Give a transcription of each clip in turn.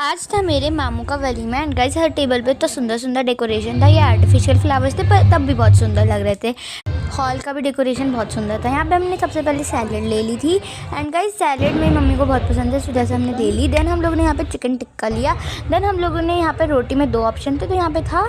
आज था मेरे मामू का walima and guys her table पे तो सुंदर सुंदर डेकोरेशन था। ये आर्टिफिशियल फ्लावर्स थे पर तब भी बहुत सुंदर लग रहे थे। हॉल का भी डेकोरेशन बहुत सुंदर था। यहाँ पे हमने सबसे पहले सैलेड ले ली थी एंड गाइस सैलेड मेरी मम्मी को बहुत पसंद है, इस वजह से हमने ले ली। देन हम लोगों ने यहाँ पे चिकन टिक्का लिया। देन हम लोगों ने यहाँ पे रोटी में दो ऑप्शन थे, तो यहाँ पे था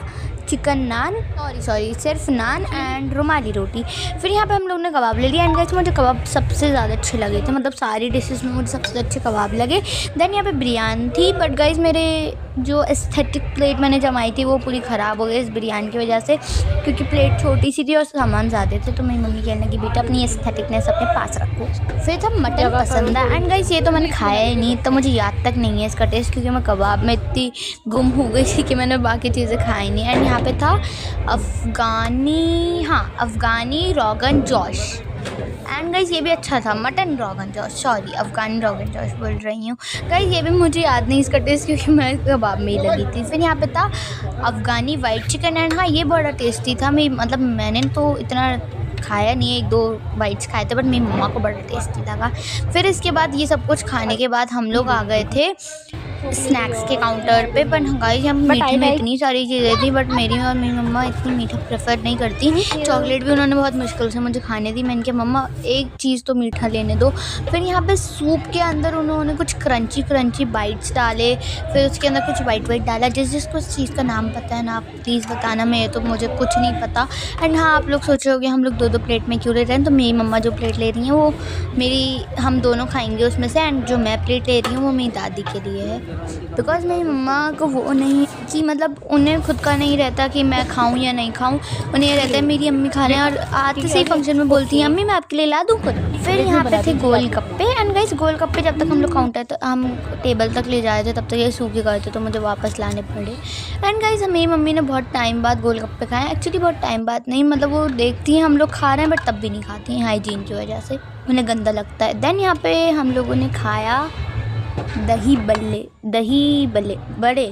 चिकन नान सॉरी सिर्फ नान एंड रुमाली रोटी। फिर यहाँ पे हम लोगों ने कबाब ले लिया एंड गाइस मुझे कबाब सबसे ज़्यादा अच्छे लगे थे, मतलब सारी डिशेस में मुझे सबसे अच्छे कबाब लगे। देन यहाँ पे बिरयानी थी बट गाइस मेरे जो एस्थेटिक प्लेट मैंने जमाई थी वो पूरी ख़राब हो गई इस बिरयानी की वजह से, क्योंकि प्लेट छोटी सी थी और सामान ज़्यादा थे। तो मेरी मम्मी कहने लगी बेटा अपनी एस्थेटिकनेस अपने पास रखो। फिर था मटन पसंद है एंड गाइस ये तो मैंने खाया ही नहीं, तो मुझे याद तक नहीं है इसका टेस्ट, क्योंकि मैं कबाब में इतनी गुम हो गई थी कि मैंने बाकी चीज़ें खाई नहीं। एंड यहाँ पे था अफ़गानी रोगन जोश एंड गाइस ये भी अच्छा था। मटन रोगन जोश सॉरी अफ़गानी रोगन जोश बोल रही हूँ गाइस, ये भी मुझे याद नहीं इसका टेस्ट, क्योंकि मैं कबाब में ही लगी थी। फिर यहाँ पे था अफ़गानी वाइट चिकन एंड हाँ ये बड़ा टेस्टी था। मतलब मैंने तो इतना खाया नहीं है, एक दो बाइट्स खाए थे बट मेरी मम्मा को बड़ा टेस्टी लगा। फिर इसके बाद ये सब कुछ खाने के बाद हम लोग आ गए थे स्नैक्स के काउंटर पे। पर गाइस हम मीठे में इतनी सारी चीज़ें थी बट मेरी और मेरी मम्मा इतनी मीठा प्रेफर नहीं करती। चॉकलेट भी उन्होंने बहुत मुश्किल से मुझे खाने दी। मैंने कहा मम्मा एक चीज़ तो मीठा लेने दो। फिर यहाँ पे सूप के अंदर उन्होंने कुछ क्रंची बाइट्स डाले, फिर उसके अंदर कुछ वाइट डाला। जिसको इस चीज़ का नाम पता है ना आप प्लीज़ बताना, मैं तो मुझे कुछ नहीं पता। एंड हाँ आप लोग सोच रहे होगे हम लोग दो प्लेट में क्यों ले रहे हैं, तो मेरी मम्मा जो प्लेट ले रही हैं वो हम दोनों खाएंगे उसमें से, एंड जो मैं प्लेट ले रही हूँ वो मेरी दादी के लिए है। बिकॉज मेरी मम्मा को वो नहीं कि मतलब उन्हें खुद का नहीं रहता कि मैं खाऊं या नहीं खाऊं, उन्हें रहता है मेरी अम्मी खा लें, और आते से ही फंक्शन में बोलती हैं अम्मी मैं आपके लिए ला दूँ खुद। फिर यहाँ पे थे गोलगप्पे एंड गाइस गोलगप्पे जब तक हम लोग काउंटर तक हम टेबल तक ले जाए थे तब तक ये सूख गए थे, तो मुझे वापस लाने पड़े। एंड गाइस मेरी मम्मी ने बहुत टाइम बाद गोलगप्पे खाए, एक्चुअली बहुत टाइम बाद नहीं, मतलब वो देखती हैं हम लोग खा रहे हैं बट तब भी नहीं खाती हैं हाइजीन की वजह से, उन्हें गंदा लगता है। देन यहाँ पे हम लोगों ने खाया दही बल्ले बड़े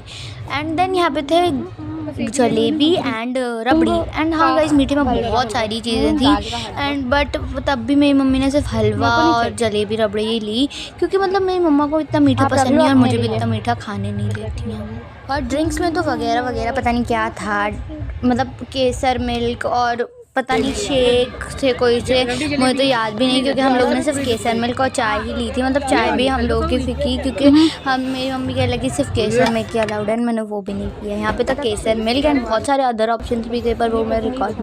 एंड देन यहाँ पे थे जलेबी एंड रबड़ी। एंड हाँ गाइस मीठे में बहुत सारी चीज़ें थी एंड बट तब भी मेरी मम्मी ने सिर्फ हलवा और जलेबी रबड़ी ही ली, क्योंकि मतलब मेरी मम्मा को इतना मीठा पसंद नहीं और मुझे भी इतना मीठा खाने नहीं देती हैं। और ड्रिंक्स में तो वगैरह पता नहीं क्या था, मतलब केसर मिल्क और पता नहीं शेक थे कोई से, मुझे तो याद भी नहीं, क्योंकि हम लोगों ने सिर्फ केसर मिल्क और चाय ही ली थी। मतलब चाय भी हम लोगों की फीकी, क्योंकि मेरी मम्मी कह लगी सिर्फ केसर मिल्क की अलाउड है, मैंने वो भी नहीं किया। यहाँ पे तो केसर मिल्क एंड बहुत सारे अदर ऑप्शन भी थे पर वो मैं रिकॉर्ड